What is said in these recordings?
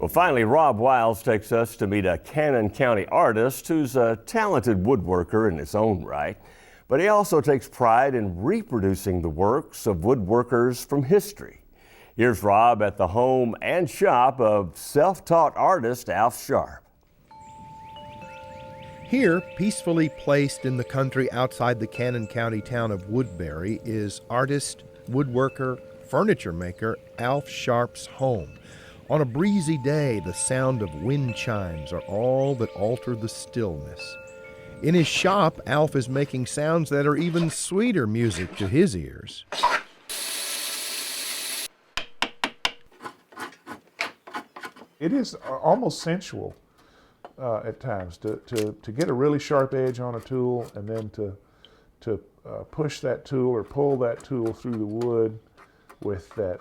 Well, finally, Rob Wiles takes us to meet a Cannon County artist who's a talented woodworker in his own right, but he also takes pride in reproducing the works of woodworkers from history. Here's Rob at the home and shop of self-taught artist Alf Sharp. Here, peacefully placed in the country outside the Cannon County town of Woodbury, is artist, woodworker, furniture maker Alf Sharp's home. On a breezy day, the sound of wind chimes are all that alter the stillness. In his shop, Alf is making sounds that are even sweeter music to his ears. It is almost sensual at times to get a really sharp edge on a tool and then to push that tool or pull that tool through the wood with that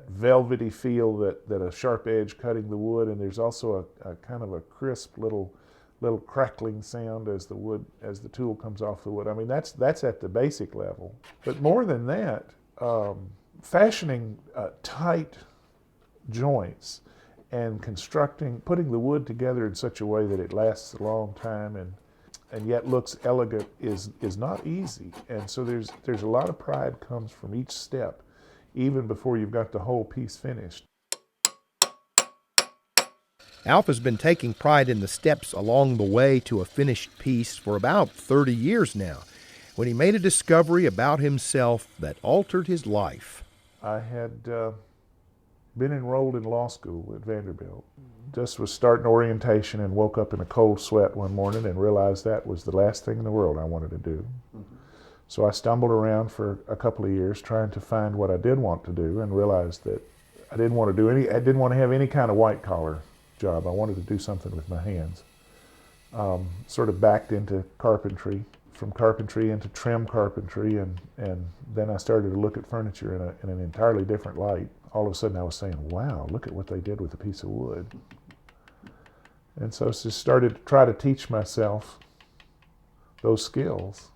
velvety feel that a sharp edge cutting the wood, and there's also a kind of a crisp little crackling sound as the tool comes off the wood. I mean, that's at the basic level. But more than that, fashioning tight joints and putting the wood together in such a way that it lasts a long time and yet looks elegant is not easy. And so there's a lot of pride comes from each step, even before you've got the whole piece finished. Alf has been taking pride in the steps along the way to a finished piece for about 30 years now, when he made a discovery about himself that altered his life. I had been enrolled in law school at Vanderbilt. Just was starting orientation and woke up in a cold sweat one morning and realized that was the last thing in the world I wanted to do. So I stumbled around for a couple of years trying to find what I did want to do, and realized that I didn't want to have any kind of white collar job. I wanted to do something with my hands. Sort of backed into carpentry, from carpentry into trim carpentry, and then I started to look at furniture in an entirely different light. All of a sudden I was saying, wow, look at what they did with a piece of wood. And so I just started to try to teach myself those skills.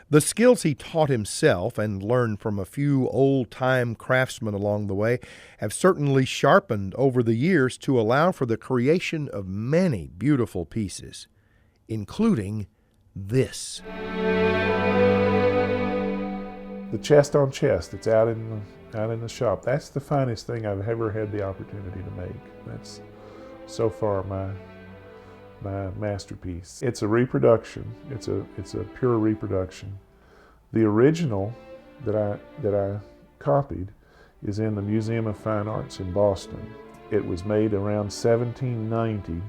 The skills he taught himself and learned from a few old-time craftsmen along the way have certainly sharpened over the years to allow for the creation of many beautiful pieces, including this. The chest on chest that's out in the shop, that's the finest thing I've ever had the opportunity to make. That's so far my masterpiece. It's a reproduction. It's a pure reproduction. The original that I copied is in the Museum of Fine Arts in Boston. It was made around 1790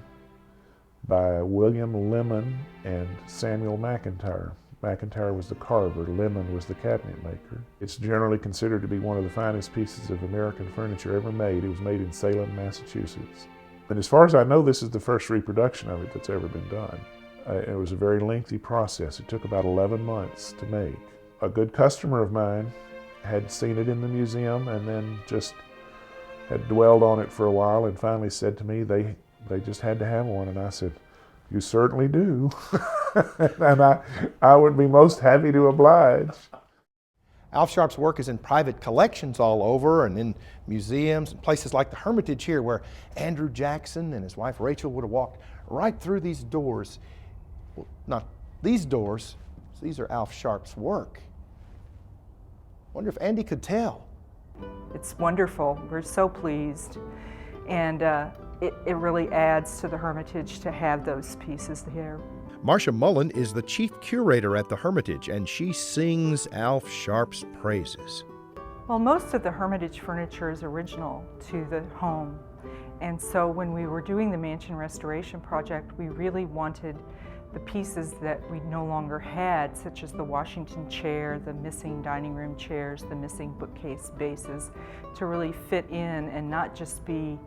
by William Lemon and Samuel McIntyre. McIntyre was the carver, Lemon was the cabinet maker. It's generally considered to be one of the finest pieces of American furniture ever made. It was made in Salem, Massachusetts. And as far as I know, this is the first reproduction of it that's ever been done. It was a very lengthy process. It took about 11 months to make. A good customer of mine had seen it in the museum and then just had dwelled on it for a while and finally said to me they just had to have one. And I said, "You certainly do." And I would be most happy to oblige. Alf Sharp's work is in private collections all over and in museums and places like the Hermitage here, where Andrew Jackson and his wife Rachel would have walked right through these doors. Well, not these doors, these are Alf Sharp's work. Wonder if Andy could tell. It's wonderful. We're so pleased. And it really adds to the Hermitage to have those pieces there. Marcia Mullen is the chief curator at the Hermitage, and she sings Alf Sharp's praises. Well, most of the Hermitage furniture is original to the home. And so when we were doing the mansion restoration project, we really wanted the pieces that we no longer had, such as the Washington chair, the missing dining room chairs, the missing bookcase bases, to really fit in and not just be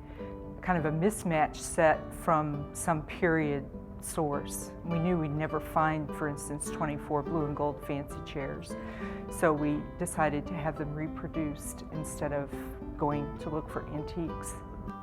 kind of a mismatched set from some period source. We knew we'd never find, for instance, 24 blue and gold fancy chairs. So we decided to have them reproduced instead of going to look for antiques.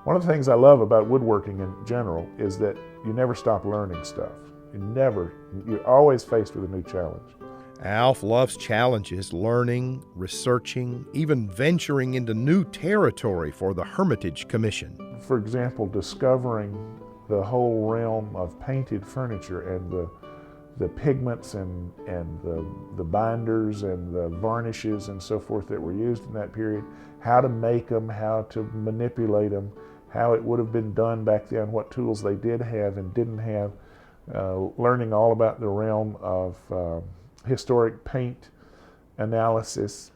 One of the things I love about woodworking in general is that you never stop learning stuff. You're always faced with a new challenge. Alf loves challenges, learning, researching, even venturing into new territory for the Hermitage Commission. For example, discovering the whole realm of painted furniture and the pigments and the binders and the varnishes and so forth that were used in that period, how to make them, how to manipulate them, how it would have been done back then, what tools they did have and didn't have, learning all about the realm of historic paint analysis.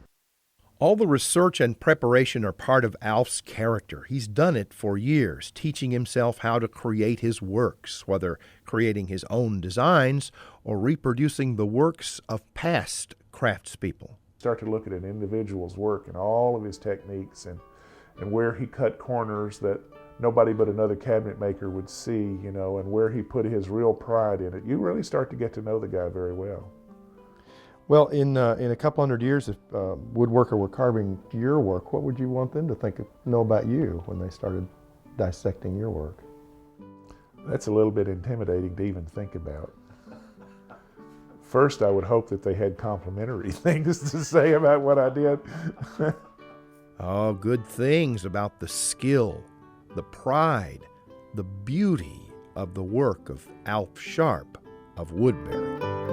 All the research and preparation are part of Alf's character. He's done it for years, teaching himself how to create his works, whether creating his own designs or reproducing the works of past craftspeople. Start to look at an individual's work and all of his techniques and where he cut corners that nobody but another cabinet maker would see, you know, and where he put his real pride in it. You really start to get to know the guy very well. Well, in a couple hundred years, if woodworker were carving your work, what would you want them to know about you when they started dissecting your work? That's a little bit intimidating to even think about. First, I would hope that they had complimentary things to say about what I did. Oh, good things about the skill, the pride, the beauty of the work of Alf Sharp of Woodbury.